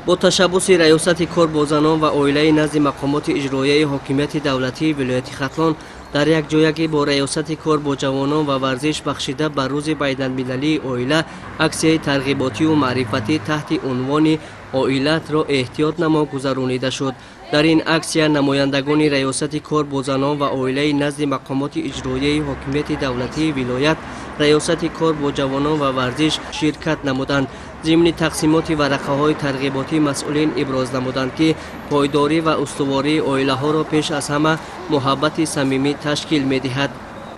با تشبث ریاست کار با زنان و اویله نزد مقامات اجرایی حاکمیت دولتی ولایت ختلان در یک جایگی با ریاست کار با جوانان و ورزش بخشیده بر روز بین‌المللی اویله عکسی ترغیباتی و معرفتی تحت عنوان اویلت را احتیاط نما گذرانیده شد. در این اکسیه نمایندگان ریاست کار با زنان و اویله نزد مقامات اجرایی حاکمیت دولتی ولایت ریاست کار با جوانان و ورزش شرکت نمودند. ضمن تقسیمات ورقه های ترغیباتی مسئولین ابراز نمودند که پایداری و استواری اویله ها را پیش از همه محبت صمیمی تشکیل می دهد.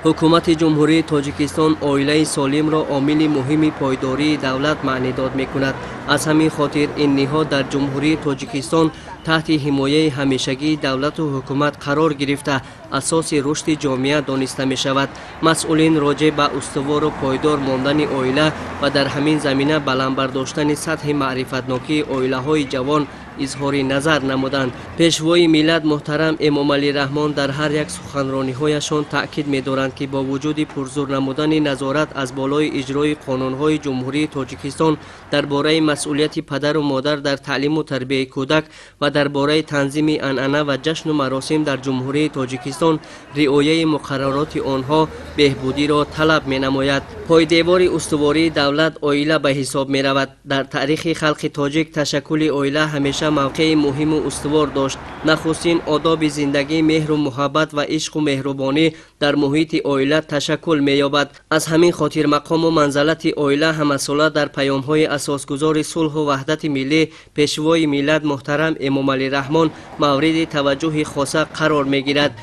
حکومت جمهوری تاجیکستان اویله سالم را عامل مهم پایداری دولت معنی داد می کند. از همین خاطر این نهاد در جمهوری تاجیکستان تحت حمایه همیشگی دولت و حکومت قرار گرفته اساس رشد جامعه دانسته می شود. مسئولین راجع به استوار و پایدار ماندن اویله و در همین زمینه بلند برداشتن سطح معرفتناکی اویله های جوان اظهار نظر نمودند. پیشوای ملت محترم امام علی رحمان در هر یک سخنرانی هایشان تاکید می دارند که با وجود پرزور نمودن نظارت از بالای اجرای قانون های جمهوری تاجیکستان درباره مسئولیت پدر و مادر در تعلیم و تربیت کودک و درباره تنظیم عنعنه و جشن و مراسم در جمهوری تاجیکستان رعایت مقررات آنها بهبودی را طلب می نماید. پایدیوار استواری دولت اویله به حساب می رود. در تاریخ خلق تاجیک تشکل اویله همیشه موقع مهم و استوار داشت. نخستین آداب زندگی مهر و محبت و عشق و مهربانی در محیط اویله تشکل می یابد. از همین خاطر مقام و منزلت اویله همساله در پیام های اساسگذار صلح و وحدت ملی پیشوای ملت محترم امام علی رحمان مورد توجه خاصه قرار می گیرد.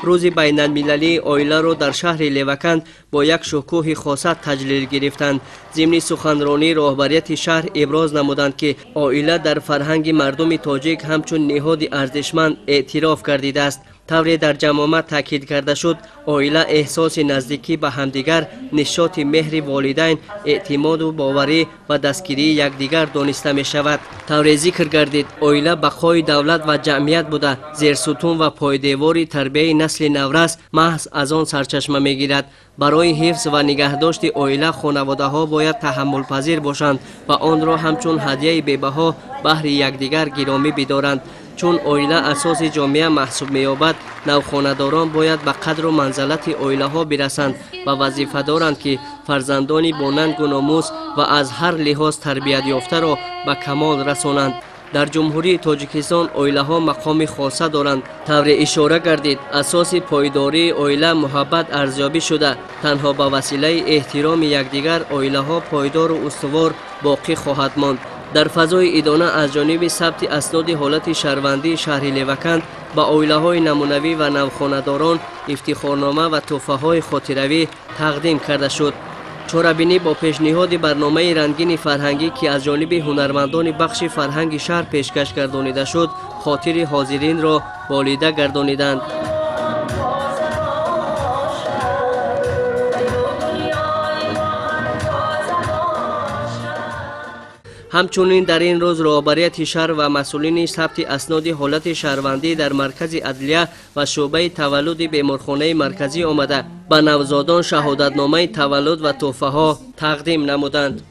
روز بین‌المللی اویله را در شهر لیوکند با یک شکوه خاصه تجلیل گرفتند. ضمن سخنرانی راهبریت شهر ابراز نمودند که اویله در فرهنگ مردم تاجیک همچون نهاد ارزشمند اعتراف گردیده است. طوری در جمامت تاکید کرده شد اویله احساس نزدیکی به همدیگر، نشاط مهر والدین، اعتماد و باوری و دستگیری یکدیگر دانسته می شود. طوری ذکر گردید اویله بقای دولت و جمعیت بوده، زیرستون و پایدیوار تربیت نسل نورس محض از آن سرچشمه می گیرد. برای حفظ و نگهداشت اویله خانواده ها باید تحمل پذیر باشند و آن را همچون هدیه بی‌بها بهر یکدیگر گرامی بدارند. چون اویله اساس جامعه محسوب می‌یابد، نوخانه‌داران باید به قدر و منزلت اویله ها برسند و وظیفه دارند که فرزندانی با ننگ و ناموس و از هر لحاظ تربیت یافته را به کمال رسانند. در جمهوری تاجیکستان اویله ها مقام خاصه دارند. طور اشاره گردید اساس پایداری اویله محبت ارزیابی شده. تنها به وسیله احترام یکدیگر اویله ها پایدار و استوار باقی خواهد ماند. در فضای ادانه از جانب ثبت اسناد حالت شهروندی شهر لیوکند با اویله های نمونوی و نوخانه‌داران افتخارنامه و تحفه های خاطروی تقدیم کرده شد. چاره‌بینی با پیشنهاد برنامه رنگین فرهنگی که از جانب هنرمندان بخش فرهنگ شهر پیشکش گردانیده شد، خاطر حاضرین را بالیده گردانیدند. همچنین در این روز رهبریت شهر و مسئولین ثبت اسناد حالت شهروندی در مرکز عدلیه و شعبه تولد بیمارخانه مرکزی آمده به نوزادان شهادتنامه تولد و تحفه ها تقدیم نمودند.